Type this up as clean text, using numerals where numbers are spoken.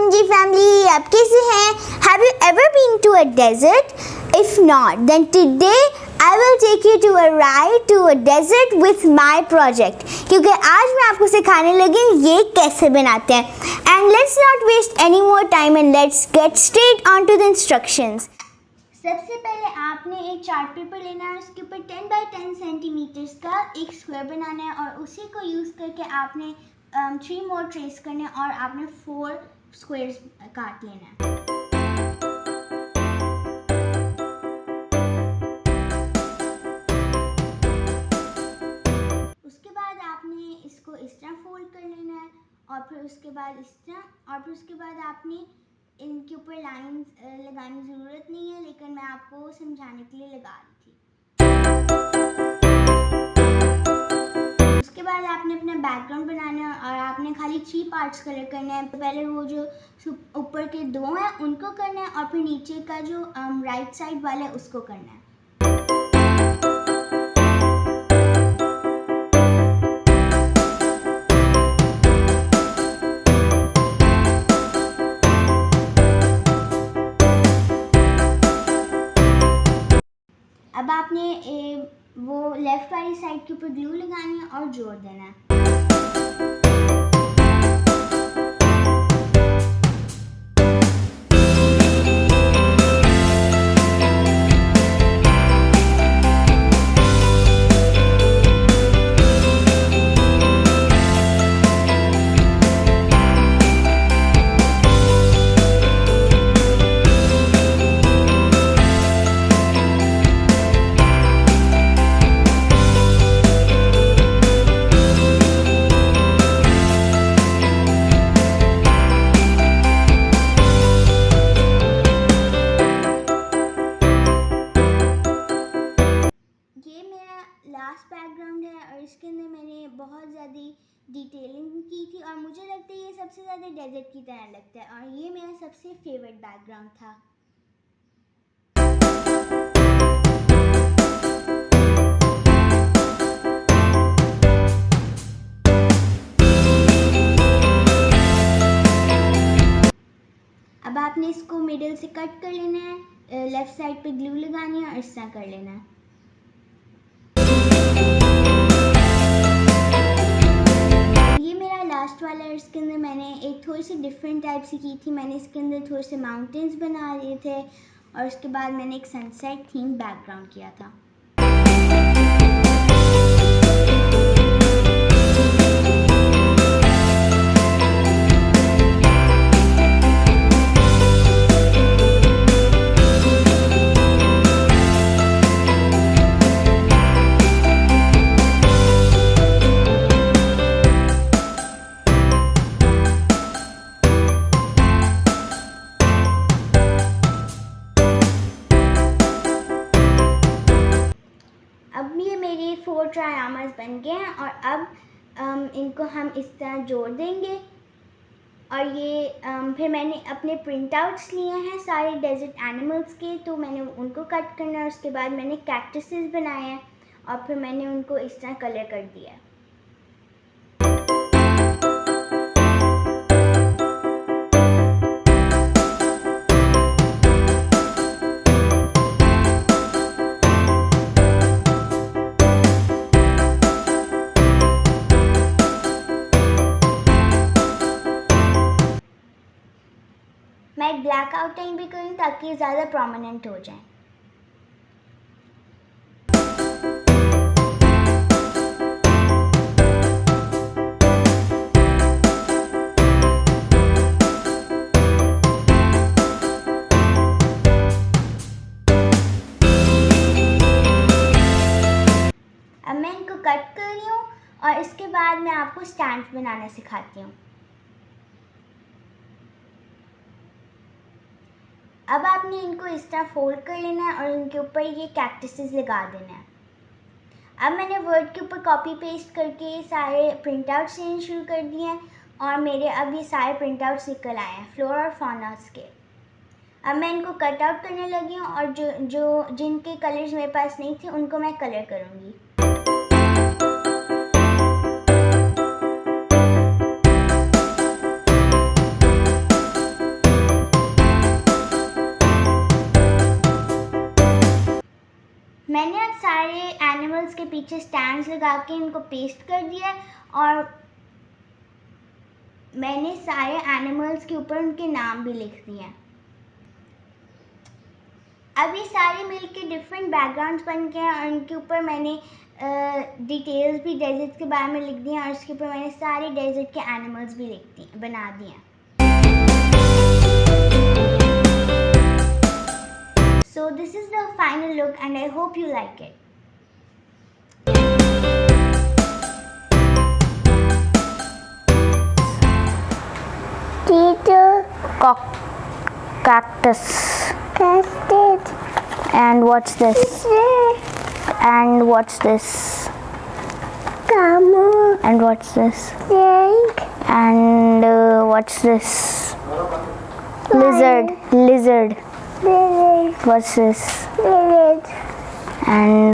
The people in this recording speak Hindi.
maryamomg family, आप कैसे हैं? Have you ever been to a desert? If not, then today I will take you to a ride to a desert with my project. क्योंकि आज मैं आपको सिखाने लगी ये कैसे बनाते हैं. And let's not waste any more time and let's get straight on to the instructions. सबसे पहले आपने एक चार्ट पेपर लेना है, उसके ऊपर 10 बाई 10 सेंटीमीटर्स का एक स्क्वायर बनाना है और उसी को यूज़ करके आपने 3 मोर ट्रेस करने और आपने 4 स्क्वायर्स काट लेना है. उसके बाद आपने इसको इस तरह फोल्ड कर लेना है और फिर उसके बाद इस तरह और फिर उसके बाद आपने इनके ऊपर लाइंस लगाने की ज़रूरत नहीं है, लेकिन मैं आपको समझाने के लिए लगा रही थी. उसके बाद आपने अपना बैकग्राउंड बनाना है और आपने खाली 3 पार्ट्स कलर करना है. पहले वो जो ऊपर के 2 हैं उनको करना है और फिर नीचे का जो राइट साइड वाला है उसको करना है. अब आपने वो लेफ़्ट वाली साइड के ऊपर ग्लू लगानी है और जोड़ देना है. लास्ट बैकग्राउंड है और इसके अंदर मैंने बहुत ज़्यादा डिटेलिंग की थी और मुझे लगता है ये सबसे ज़्यादा डेजर्ट की तरह लगता है और ये मेरा सबसे फेवरेट बैकग्राउंड था. अब आपने इसको मिडिल से कट कर लेना है, लेफ़्ट साइड पे ग्लू लगानी है और इस तरह कर लेना है. लास्ट वाला इसके अंदर मैंने एक थोड़ी सी डिफरेंट टाइप से की थी. मैंने इसके अंदर थोड़े से माउंटेन्स बना लिए थे और उसके बाद मैंने एक सनसेट थीम बैकग्राउंड किया था. अब ये मेरे 4 ट्रायरामास बन गए हैं और अब इनको हम इस तरह जोड़ देंगे और ये फिर मैंने अपने प्रिंट आउट्स लिए हैं सारे डेजर्ट एनिमल्स के, तो मैंने उनको कट करना है. उसके बाद मैंने कैक्टसेस बनाए हैं और फिर मैंने उनको इस तरह कलर कर दिया है. मैं ब्लैक आउटलाइन भी करूँ ताकि ये ज़्यादा प्रोमिनेंट हो जाए. अब मैं इनको कट कर रही हूँ और इसके बाद मैं आपको स्टैंड्स बनाना सिखाती हूँ. अब आपने इनको इस तरह फोल्ड कर लेना है और इनके ऊपर ये कैक्टसेस लगा देना है. अब मैंने वर्ड के ऊपर कॉपी पेस्ट करके सारे प्रिंट आउट्स लेने शुरू कर दिए हैं और मेरे अब ये सारे प्रिंट आउट्स निकल आए हैं फ्लोरा और फाउनास के. अब मैं इनको कट आउट करने लगी हूँ और जिनके कलर्स मेरे पास नहीं थे उनको मैं कलर करूँगी. मैंने अब सारे एनिमल्स के पीछे स्टैंड्स लगा के इनको पेस्ट कर दिया और मैंने सारे एनिमल्स के ऊपर उनके नाम भी लिख दिए हैं। अब ये सारे मिलके डिफरेंट बैकग्राउंड्स बन गए हैं और इनके ऊपर मैंने डिटेल्स भी डेजर्ट के बारे में लिख दी हैं और इसके ऊपर मैंने सारे डेजर्ट के एनिमल्स भी बना दिए हैं। So this is the final look and I hope you like it. Cactus. And what's this? And what's this? And what's this? And what's this? Lizard. What's this? And